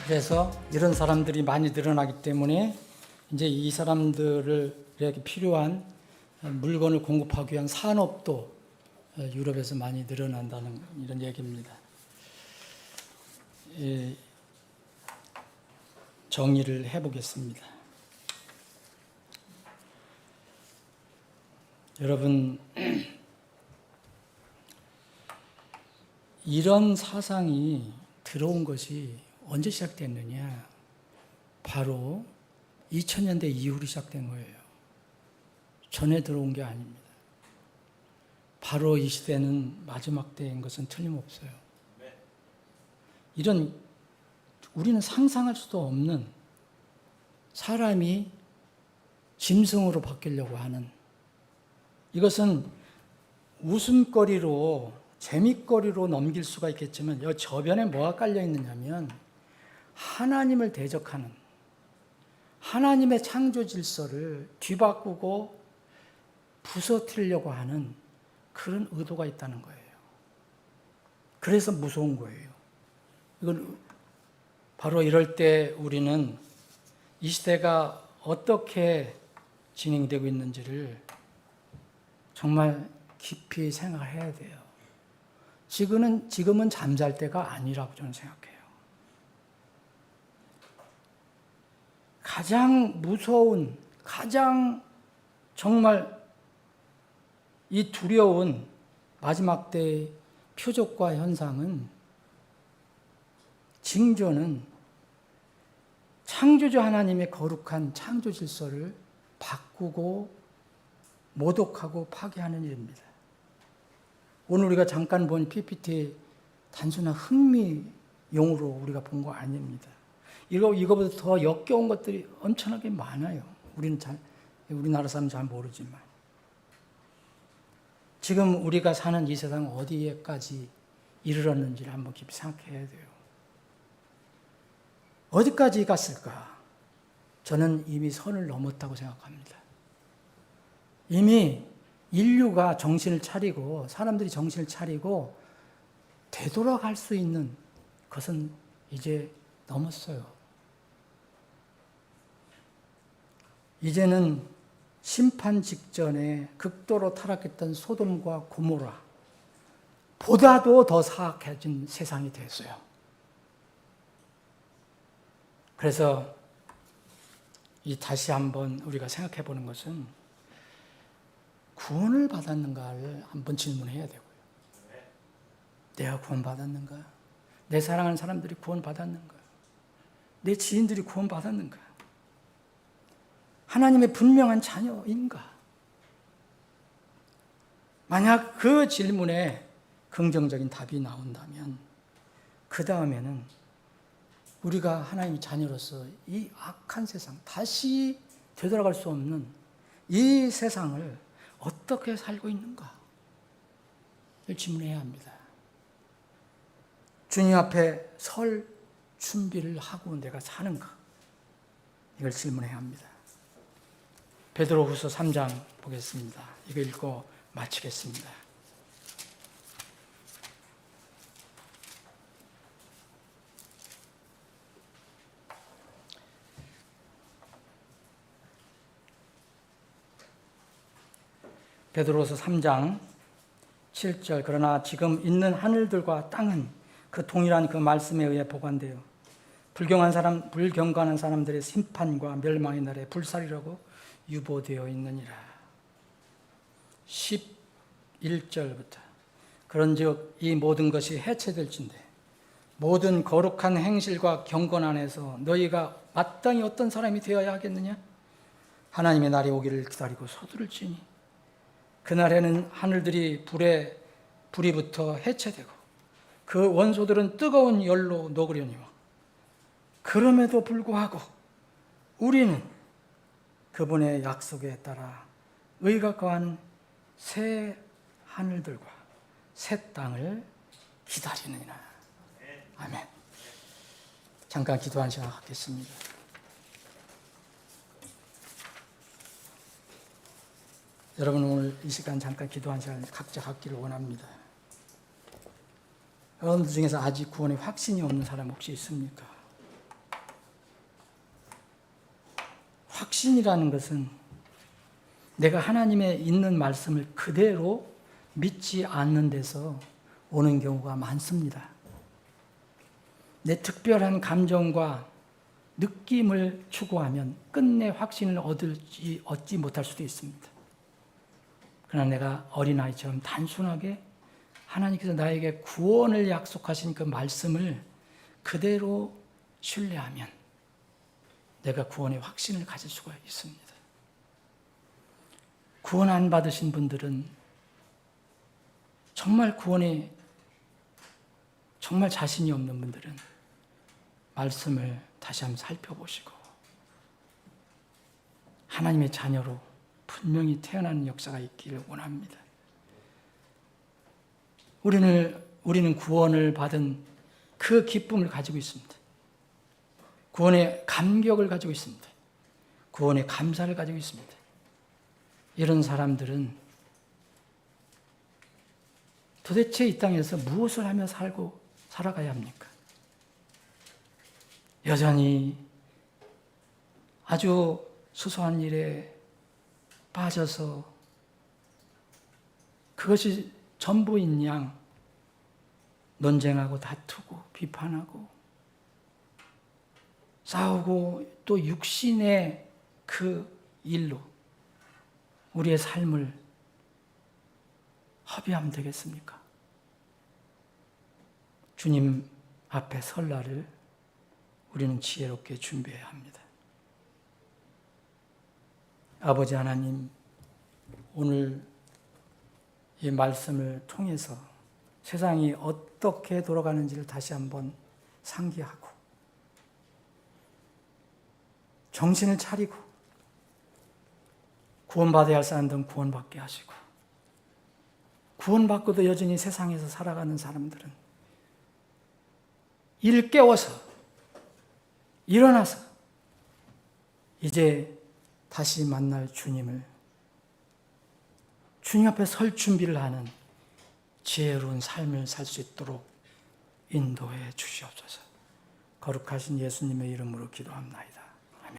그래서 이런 사람들이 많이 늘어나기 때문에 이제 이 사람들에게 필요한 물건을 공급하기 위한 산업도 유럽에서 많이 늘어난다는 이런 얘기입니다. 정리를 해보겠습니다. 여러분, 이런 사상이 들어온 것이 언제 시작됐느냐? 바로 2000년대 이후로 시작된 거예요. 전에 들어온 게 아닙니다. 바로 이 시대는 마지막 때인 것은 틀림없어요. 이런 우리는 상상할 수도 없는 사람이 짐승으로 바뀌려고 하는, 이것은 웃음거리로 재밌거리로 넘길 수가 있겠지만 이 저변에 뭐가 깔려 있느냐면 하나님을 대적하는, 하나님의 창조 질서를 뒤바꾸고 부서뜨리려고 하는 그런 의도가 있다는 거예요. 그래서 무서운 거예요. 이건 바로 이럴 때 우리는 이 시대가 어떻게 진행되고 있는지를 정말 깊이 생각해야 돼요. 지금은 잠잘 때가 아니라고 저는 생각해요. 가장 무서운, 가장 정말 이 두려운 마지막 때의 표적과 현상은, 징조는 창조주 하나님의 거룩한 창조 질서를 바꾸고 모독하고 파괴하는 일입니다. 오늘 우리가 잠깐 본 PPT 단순한 흥미용으로 우리가 본 거 아닙니다. 이거보다 더 역겨운 것들이 엄청나게 많아요. 우리나라 사람은 잘 모르지만. 지금 우리가 사는 이 세상 어디에까지 이르렀는지를 한번 깊이 생각해야 돼요. 어디까지 갔을까? 저는 이미 선을 넘었다고 생각합니다. 이미 인류가 정신을 차리고, 사람들이 정신을 차리고 되돌아갈 수 있는 것은 이제 넘었어요. 이제는 심판 직전에 극도로 타락했던 소돔과 고모라 보다도 더 사악해진 세상이 됐어요. 그래서 다시 한번 우리가 생각해 보는 것은, 구원을 받았는가를 한번 질문해야 되고요. 내가 구원받았는가? 내 사랑하는 사람들이 구원받았는가? 내 지인들이 구원받았는가? 하나님의 분명한 자녀인가? 만약 그 질문에 긍정적인 답이 나온다면, 그 다음에는 우리가 하나님의 자녀로서 이 악한 세상, 다시 되돌아갈 수 없는 이 세상을 어떻게 살고 있는가를 질문해야 합니다. 주님 앞에 설 준비를 하고 내가 사는가? 이걸 질문해야 합니다. 베드로후서 3장 보겠습니다. 이거 읽고 마치겠습니다. 베드로후서 3장 7절. 그러나 지금 있는 하늘들과 땅은 그 동일한 그 말씀에 의해 보관되어 불경건한 사람들의 심판과 멸망의 날에 불살이라고 유보되어 있느니라. 11절부터. 그런즉 이 모든 것이 해체될진대 모든 거룩한 행실과 경건 안에서 너희가 마땅히 어떤 사람이 되어야 하겠느냐? 하나님의 날이 오기를 기다리고 서두를지니 그날에는 하늘들이 불이 붙어 해체되고 그 원소들은 뜨거운 열로 녹으려니와 그럼에도 불구하고 우리는 그분의 약속에 따라 의가 거하는 새 하늘들과 새 땅을 기다리느니라. 아멘. 잠깐 기도한 시간 갖겠습니다. 여러분, 오늘 이 시간 잠깐 기도한 시간 각자 갖기를 원합니다. 여러분들 중에서 아직 구원에 확신이 없는 사람 혹시 있습니까? 확신이라는 것은 내가 하나님의 있는 말씀을 그대로 믿지 않는 데서 오는 경우가 많습니다. 내 특별한 감정과 느낌을 추구하면 끝내 확신을 얻지 못할 수도 있습니다. 그러나 내가 어린아이처럼 단순하게 하나님께서 나에게 구원을 약속하신 그 말씀을 그대로 신뢰하면 내가 구원의 확신을 가질 수가 있습니다. 구원 안 받으신 분들은 정말 구원에 정말 자신이 없는 분들은 말씀을 다시 한번 살펴보시고 하나님의 자녀로 분명히 태어나는 역사가 있기를 원합니다. 우리는 구원을 받은 그 기쁨을 가지고 있습니다. 구원의 감격을 가지고 있습니다. 구원의 감사를 가지고 있습니다. 이런 사람들은 도대체 이 땅에서 무엇을 하며 살아가야 합니까? 여전히 아주 소소한 일에 빠져서 그것이 전부인 양 논쟁하고 다투고 비판하고 싸우고 또 육신의 그 일로 우리의 삶을 허비하면 되겠습니까? 주님 앞에 설 날을 우리는 지혜롭게 준비해야 합니다. 아버지 하나님, 오늘 이 말씀을 통해서 세상이 어떻게 돌아가는지를 다시 한번 상기하고 정신을 차리고 구원받아야 할 사람들은 구원받게 하시고 구원받고도 여전히 세상에서 살아가는 사람들은 일 깨워서 일어나서 이제 다시 만날 주님 앞에 설 준비를 하는 지혜로운 삶을 살 수 있도록 인도해 주시옵소서. 거룩하신 예수님의 이름으로 기도합나이다.